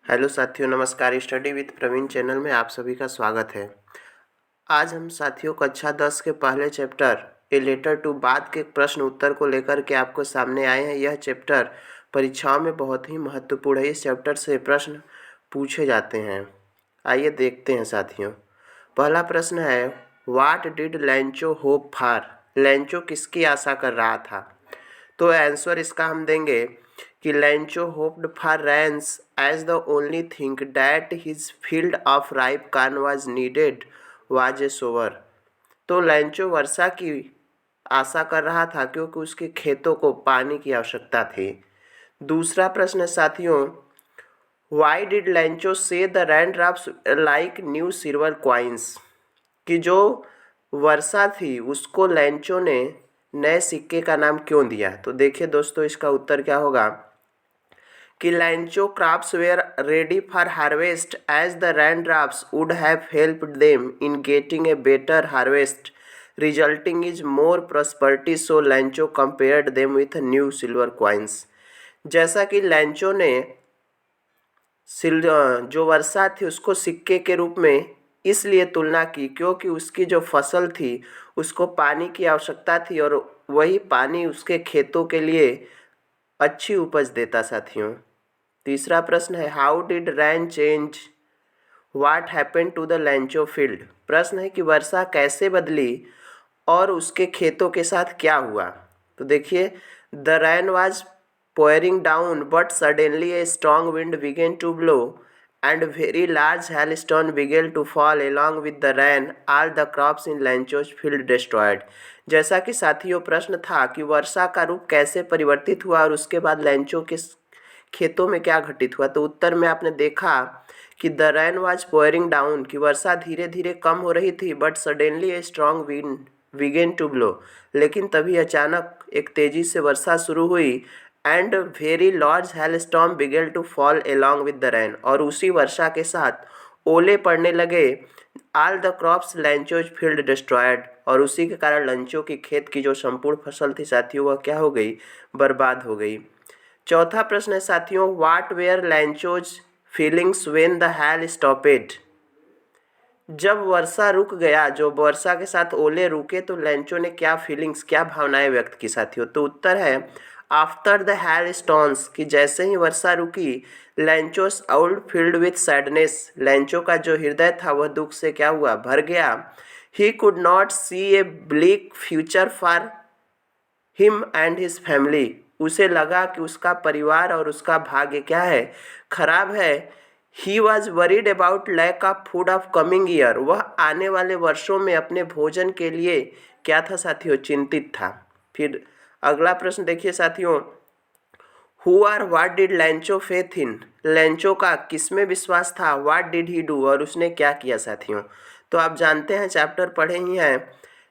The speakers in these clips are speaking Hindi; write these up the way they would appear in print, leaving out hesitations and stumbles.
हेलो साथियों, नमस्कार। स्टडी विथ प्रवीण चैनल में आप सभी का स्वागत है। आज हम साथियों कक्षा 10 के पहले चैप्टर ए लेटर टू बाद के प्रश्न उत्तर को लेकर के आपको सामने आए हैं। यह चैप्टर परीक्षाओं में बहुत ही महत्वपूर्ण है। इस चैप्टर से प्रश्न पूछे जाते हैं। आइए देखते हैं साथियों। पहला प्रश्न है, व्हाट डिड लैंचो होप फॉर? लैंचो किसकी आशा कर रहा था? तो आंसर इसका हम देंगे कि Lencho hoped for rains as the only thing that his field of ripe corn was needed was a shower. तो लैंचो वर्षा की आशा कर रहा था क्योंकि उसके खेतों को पानी की आवश्यकता थी। दूसरा प्रश्न साथियों, वाई डिड लैंचो से the rain drops like new silver coins? कि जो वर्षा थी उसको लैंचो ने नए सिक्के का नाम क्यों दिया? तो देखिए दोस्तों, इसका उत्तर क्या होगा कि Lencho crops were ready for harvest as the rain drops would have helped them in getting a better harvest resulting is more prosperity, so Lencho compared them with new silver coins. जैसा कि लैंचो ने जो वर्षा थी उसको सिक्के के रूप में इसलिए तुलना की क्योंकि उसकी जो फसल थी उसको पानी की आवश्यकता थी और वही पानी उसके खेतों के लिए अच्छी उपज देता साथियों। तीसरा प्रश्न है, how did rain change what happened to the Lencho field? प्रश्न है कि वर्षा कैसे बदली और उसके खेतों के साथ क्या हुआ? तो देखिए, the rain was pouring down but suddenly a strong wind began to blow and very large hailstone began to fall along with the rain, all the crops in Lancho's field destroyed। जैसा कि साथियों प्रश्न था कि वर्षा का रूप कैसे परिवर्तित हुआ और उसके बाद लैंचो के खेतों में क्या घटित हुआ, तो उत्तर में आपने देखा कि the rain was pouring down, कि वर्षा धीरे धीरे कम हो रही थी, but suddenly a strong wind began to blow, लेकिन तभी अचानक एक तेजी से वर्षा शुरू हुई and very large hail storm began to fall along with the rain, और उसी वर्षा के साथ ओले पड़ने लगे। All the crops Lencho's field destroyed, और उसी के कारण लंचो की खेत की जो संपूर्ण फसल थी साथियों वह क्या हो गई, बर्बाद हो गई। चौथा प्रश्न है साथियों, what were Lencho's feelings when the hail stopped? जब वर्षा रुक गया, जो वर्षा के साथ ओले रुके, तो लैंचो ने क्या फीलिंग्स, क्या भावनाएं व्यक्त की साथियों? तो उत्तर है आफ्टर द हेल स्टोन्स, कि जैसे ही वर्षा रुकी लैंचोस आउल्ड फील्ड विथ सैडनेस, लैंचो का जो हृदय था वह दुख से क्या हुआ, भर गया। He could not see a bleak future for him and his family, उसे लगा कि उसका परिवार और उसका भाग्य क्या है, खराब है। He was worried about lack of food of coming year, वह आने वाले वर्षों में अपने भोजन के लिए क्या था साथियों, चिंतित था। फिर अगला प्रश्न देखिए साथियों, who are what did Lencho faith in? Lencho का किसमें विश्वास था? व्हाट डिड ही डू, और उसने क्या किया साथियों? तो आप जानते हैं, चैप्टर पढ़े ही हैं,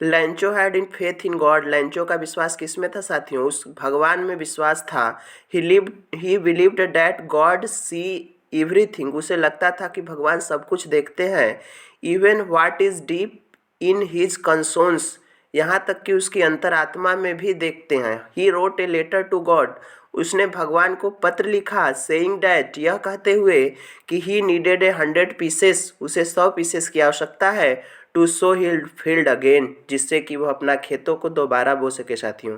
लैंचो had in faith in God, लैंचो का विश्वास किसमें था साथियों, उस भगवान में विश्वास था। He believed that god see everything, उसे लगता था कि भगवान सब कुछ देखते हैं। Even what is deep in his conscience, यहाँ तक कि उसकी अंतरात्मा में भी देखते हैं। He wrote a letter to god, उसने भगवान को पत्र लिखा, सेइंग डैट, यह कहते हुए कि ही नीडेड ए 100 पीसेस, उसे 100 पीसेस की आवश्यकता है, to sow he field again, जिससे कि वह अपना खेतों को दोबारा बो सके साथियों।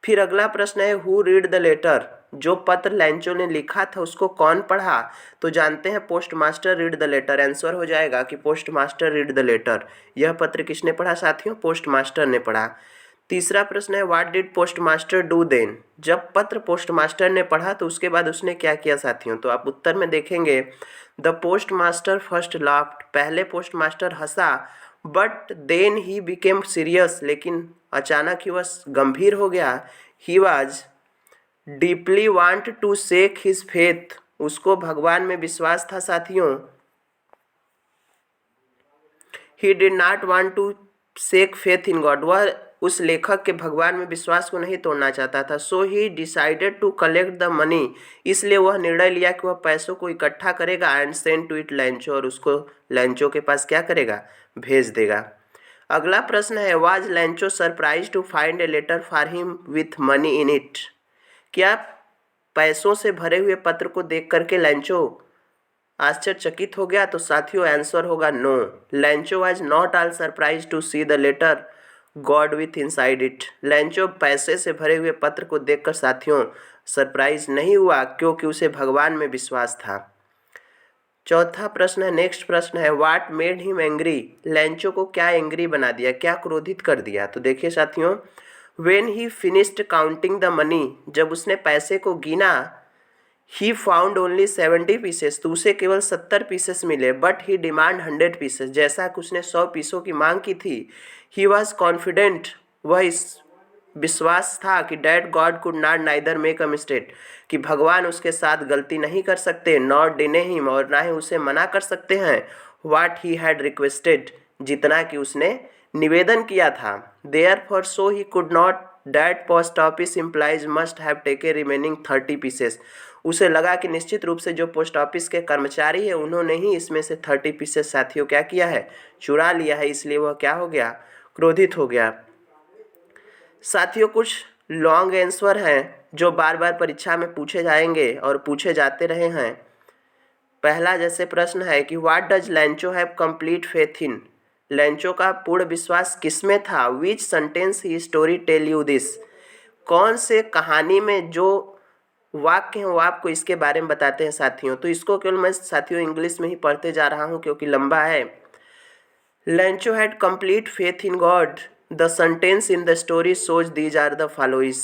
फिर अगला प्रश्न है, हु रीड द लेटर? जो पत्र लैंचो ने लिखा था उसको कौन पढ़ा? तो जानते हैं post master read the letter, answer हो जाएगा कि post master read the letter. यह पत्र किसने पढ़ा साथियों? पोस्ट मास्टर ने पढ़ा। तीसरा प्रश्न है, what did post master do then? जब पत्र पोस्ट मास्टर ने पढ़ा तो उसके बाद उसने क्या किया साथियों? तो आप उत्तर में देखेंगे, the post master first laughed, पहले पोस्ट मास्टर हंसा, but then he became serious, लेकिन अचानक ही वह गंभीर हो गया। He was deeply want to shake his faith, उसको भगवान में विश्वास था साथियों। He did not want to shake faith in god, वह उस लेखक के भगवान में विश्वास को नहीं तोड़ना चाहता था। So he decided to collect the money, इसलिए वह निर्णय लिया कि वह पैसों को इकट्ठा करेगा and send to it Lencho, और उसको लैंचो के पास क्या करेगा, भेज देगा। अगला प्रश्न है, was Lencho surprise to find a letter for him with money in it? क्या पैसों से भरे हुए पत्र को देख करके लैंचो आश्चर्यचकित हो गया, तो साथियों आंसर होगा no. Lencho was not all surprise to see the letter god with inside it. Lencho पैसे से भरे हुए पत्र को देखकर साथियों सरप्राइज नहीं हुआ, क्योंकि उसे भगवान में विश्वास था। चौथा प्रश्न है, नेक्स्ट प्रश्न है, व्हाट मेड हिम एंग्री। लैंचो को क्या एंग्री बना दिया, क्या क्रोधित कर दिया? तो देखिए साथियों, when he finished counting the money, जब उसने पैसे को गिना, ही फाउंड ओनली 70 पीसेस, तो उसे केवल 70 पीसेस मिले। बट ही डिमांड 100 पीसेस, जैसा कि उसने 100 पीसों की मांग की थी। ही वॉज कॉन्फिडेंट, वह इस विश्वास था कि that God could not neither make a mistake, कि भगवान उसके साथ गलती नहीं कर सकते, नॉट डिने हिम, और ना ही उसे मना कर सकते हैं, व्हाट ही हैड रिक्वेस्टेड, जितना कि उसने निवेदन किया था। Therefore so he could not that post office employees must have taken remaining 30 pieces. उसे लगा कि निश्चित रूप से जो पोस्ट ऑफिस के कर्मचारी है उन्होंने ही इसमें से 30 पीसेस साथियों क्या किया है, चुरा लिया है, इसलिए वह क्या हो गया, क्रोधित हो गया। साथियों कुछ लॉन्ग आंसर हैं जो बार बार परीक्षा में पूछे जाएंगे और पूछे जाते रहे हैं। पहला जैसे प्रश्न है कि what does Lencho have complete faith in. Lencho का पूर्ण विश्वास किसमें था? Which sentence he story tell you this. कौन से कहानी में जो वाक्य हैं वो आपको इसके बारे में बताते हैं साथियों? तो इसको केवल मैं साथियों इंग्लिश में ही पढ़ते जा रहा हूँ क्योंकि लंबा है। Lencho had complete faith in god, the sentence in the story shows these are the follows.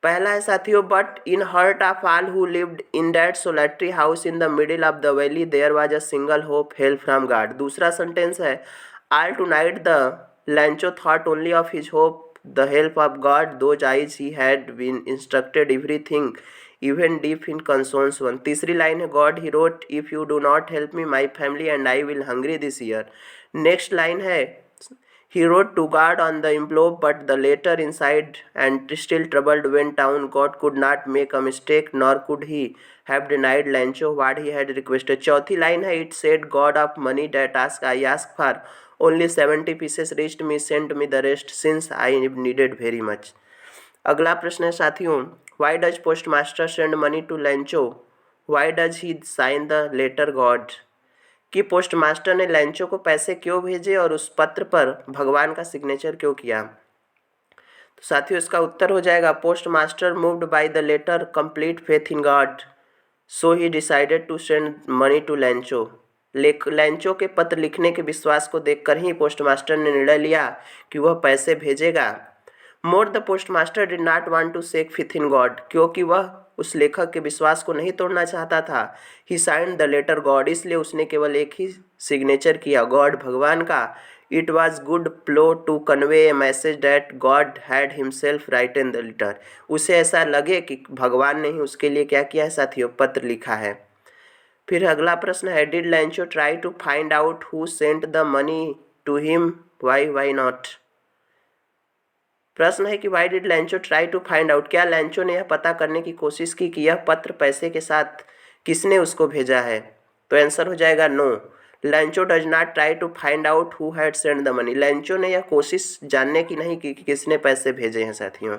पहला है साथियों, but in heart of all who lived in that solitary house in the middle of the valley there was a single hope, help from god. दूसरा सेंटेंस है, all to night the Lencho thought only of his hope, the help of god, those eyes he had been instructed everything even deep in conscience one. तीसरी लाइन है, god he wrote, if you do not help me my family and I will hungry this year. Next line है, he wrote to God on the envelope, but the letter inside and still troubled went down. God could not make a mistake, nor could he have denied Lancho what he had requested. चौथी लाइन है, it said God of money that I asked for only 70 pieces reached me, sent me the rest since I needed very much. अगला प्रश्न है साथियों, why does postmaster send money to Lancho? Why does he sign the letter God? कि पोस्टमास्टर ने लैंचो को पैसे क्यों भेजे और उस पत्र पर भगवान का सिग्नेचर क्यों किया? तो साथियों इसका उत्तर हो जाएगा, postmaster moved by the letter complete faith in God, so he decided to send money to Lencho. Lencho के पत्र लिखने के विश्वास को देखकर ही पोस्टमास्टर ने निर्णय लिया कि वह पैसे भेजेगा। More the postmaster did not want to shake faith in God, क्योंकि वह उस लेखक के विश्वास को नहीं तोड़ना चाहता था। He signed the letter God, इसलिए उसने केवल एक ही सिग्नेचर किया, गॉड, भगवान का। It was good ploy to convey a message that God had himself write in the letter. उसे ऐसा लगे कि भगवान ने ही उसके लिए क्या किया है साथियों, पत्र लिखा है। फिर अगला प्रश्न है, did Lencho try to find out who sent the money to him, why not. प्रश्न है कि why did Lencho try to find out, क्या लैंचो ने यह पता करने की कोशिश की कि यह पत्र पैसे के साथ किसने उसको भेजा है? तो आंसर हो जाएगा no. Lencho does not try to find out who had send the money. Lencho ने यह कोशिश जानने की नहीं की कि किसने पैसे भेजे हैं साथियों।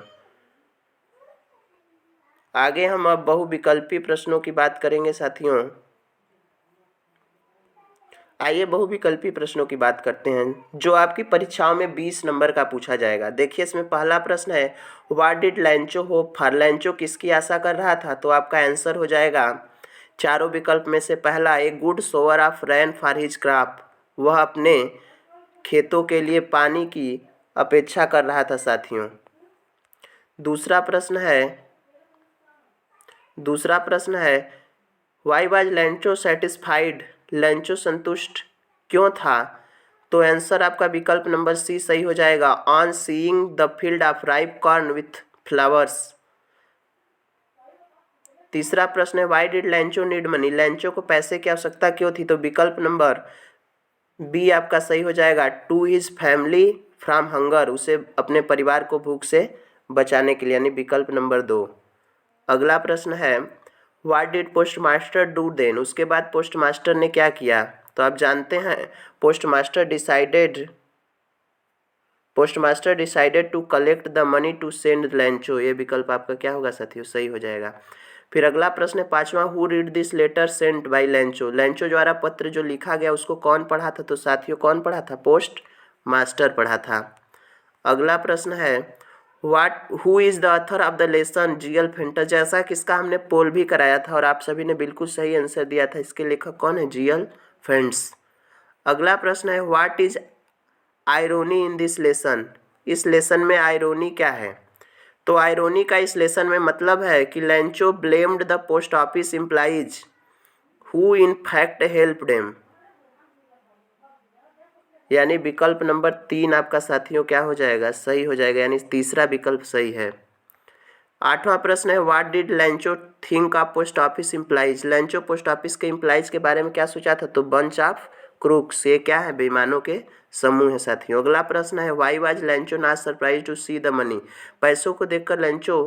आगे हम अब बहुविकल्पी प्रश्नों की बात करेंगे साथियों। आइए बहुविकल्पी प्रश्नों की बात करते हैं जो आपकी परीक्षाओं में 20 नंबर का पूछा जाएगा। देखिए इसमें पहला प्रश्न है, व्हाट डिड लैंचो होप फॉर। लैंचो किसकी आशा कर रहा था? तो आपका आंसर हो जाएगा चारों विकल्प में से पहला, a good shower of rain for his crop. वह अपने खेतों के लिए पानी की अपेक्षा कर रहा था साथियों। दूसरा प्रश्न है वाई वाज लैंचो सेटिस्फाइड। लैंचो संतुष्ट क्यों था? तो आंसर आपका विकल्प नंबर सी सही हो जाएगा, on seeing the field of ripe corn with flowers. तीसरा प्रश्न है वाई डिड लैंचो नीड मनी। लैंचो को पैसे की आवश्यकता क्यों थी? तो विकल्प नंबर बी आपका सही हो जाएगा, to his family from hunger. उसे अपने परिवार को भूख से बचाने के लिए, यानी विकल्प नंबर 2। अगला प्रश्न है what did postmaster do then. उसके बाद पोस्टमास्टर ने क्या किया? तो आप जानते हैं postmaster decided to collect the money to send Lencho. ये विकल्प आपका क्या होगा साथियों, सही हो जाएगा। फिर अगला प्रश्न है 5वां, who read this letter sent by Lencho. Lencho द्वारा पत्र जो लिखा गया उसको कौन पढ़ा था? तो साथियों कौन पढ़ा था? पोस्ट मास्टर पढ़ा था। अगला प्रश्न है who is the author of the lesson GL फेंटर। जैसा कि इसका हमने पोल भी कराया था और आप सभी ने बिल्कुल सही आंसर दिया था। इसके लेखक कौन है? GL Fuentes. अगला प्रश्न है what is irony in this lesson. इस लेसन में आयरोनी क्या है? तो आयरोनी का इस लेसन में मतलब है कि Lencho blamed the post office employees who in fact helped him. यानी विकल्प नंबर 3 आपका साथियों क्या हो जाएगा? सही हो जाएगा, यानी तीसरा विकल्प सही है। 8वां प्रश्न है what did Lencho think of post office employees. Lencho post office के एम्प्लॉइज के बारे में क्या सोचा था? तो बंच ऑफ क्रूक्स। ये क्या है? बेईमानों के समूह है साथियों। अगला प्रश्न है why was Lencho not surprise to see the money. पैसों को देखकर लेंचो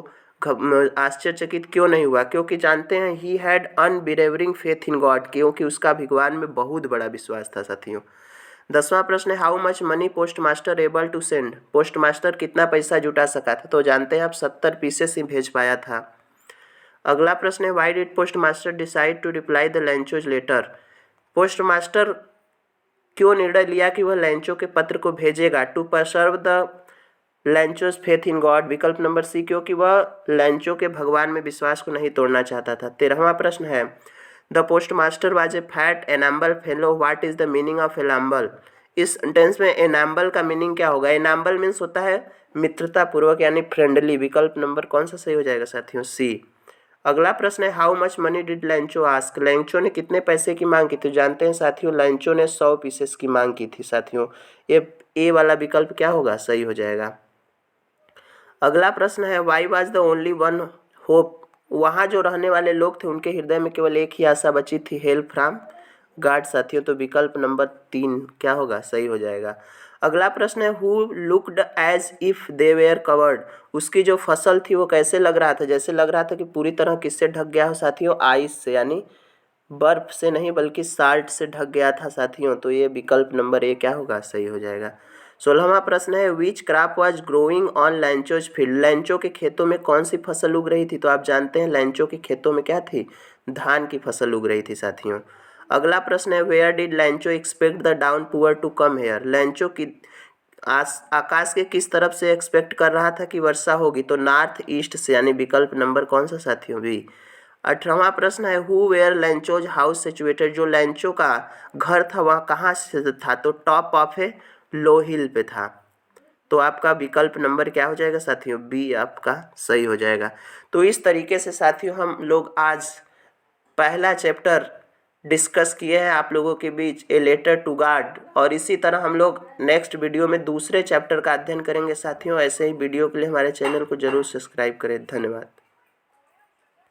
आश्चर्यचकित क्यों नहीं हुआ? क्योंकि जानते हैं he had unwavering faith in God, क्योंकि उसका भगवान में बहुत बड़ा विश्वास था साथियों। 10वां प्रश्न है how much money post master able to send. Post master कितना पैसा जुटा सका था? तो जानते हैं आप 70 पीसेस ही भेज पाया था। अगला प्रश्न है why did post master decide to reply the Lencho's letter. Post master क्यों निर्णय लिया कि वह लेंचो के पत्र को भेजेगा? To preserve the Lencho's faith in god. विकल्प नंबर सी, क्योंकि वह लेंचो के भगवान में विश्वास को नहीं तोड़ना चाहता था। 13वां प्रश्न है the post master was a fat amiable fellow, what is the meaning of amiable. इस सेंटेंस में एनाम्बल का मीनिंग क्या होगा? एनाम्बल मीन्स होता है मित्रता पूर्वक यानी फ्रेंडली। विकल्प नंबर कौन सा सही हो जाएगा साथियों? सी। अगला प्रश्न है how much money did Lencho ask. Lencho ने कितने पैसे की मांग की थी? जानते हैं साथियों लेंचो ने 100 पीसेस की मांग की थी साथियों। ये ए वाला विकल्प क्या होगा? सही हो जाएगा। अगला प्रश्न है why was the only one hope. वहाँ जो रहने वाले लोग थे उनके हृदय में केवल एक ही आशा बची थी, हेल्प फ्रॉम गॉड साथियों। तो विकल्प नंबर 3 क्या होगा? सही हो जाएगा। अगला प्रश्न है who looked as if they were covered. उसकी जो फसल थी वो कैसे लग रहा था? जैसे लग रहा था कि पूरी तरह किससे ढक गया हो साथियों? आइस से, यानी बर्फ से नहीं बल्कि साल्ट से ढक गया था साथियों। तो ये विकल्प नंबर ए क्या होगा? सही हो जाएगा। 16वां प्रश्न है which crop was growing on Lencho's field. Lencho के खेतों में कौन सी फसल उग रही थी? तो आप जानते हैं लेंचो के खेतों में क्या थी? धान की फसल उग रही थी साथियों। अगला प्रश्न है where did Lencho expect the downpour to come here. Lencho की आकाश के किस तरफ से एक्सपेक्ट कर रहा था कि वर्षा होगी? तो नॉर्थ ईस्ट से, यानी विकल्प नंबर कौन सा साथियों? बी। 18वां प्रश्न है who where Lencho's house situated. जो लेंचो का घर था वह कहाँ से था? तो टॉप ऑफ ए लो हिल पे था। तो आपका विकल्प नंबर क्या हो जाएगा साथियों? बी आपका सही हो जाएगा। तो इस तरीके से साथियों हम लोग आज पहला चैप्टर डिस्कस किए हैं आप लोगों के बीच, ए लेटर टू गॉड। और इसी तरह हम लोग नेक्स्ट वीडियो में दूसरे चैप्टर का अध्ययन करेंगे साथियों। ऐसे ही वीडियो के लिए हमारे चैनल को जरूर सब्सक्राइब करें। धन्यवाद।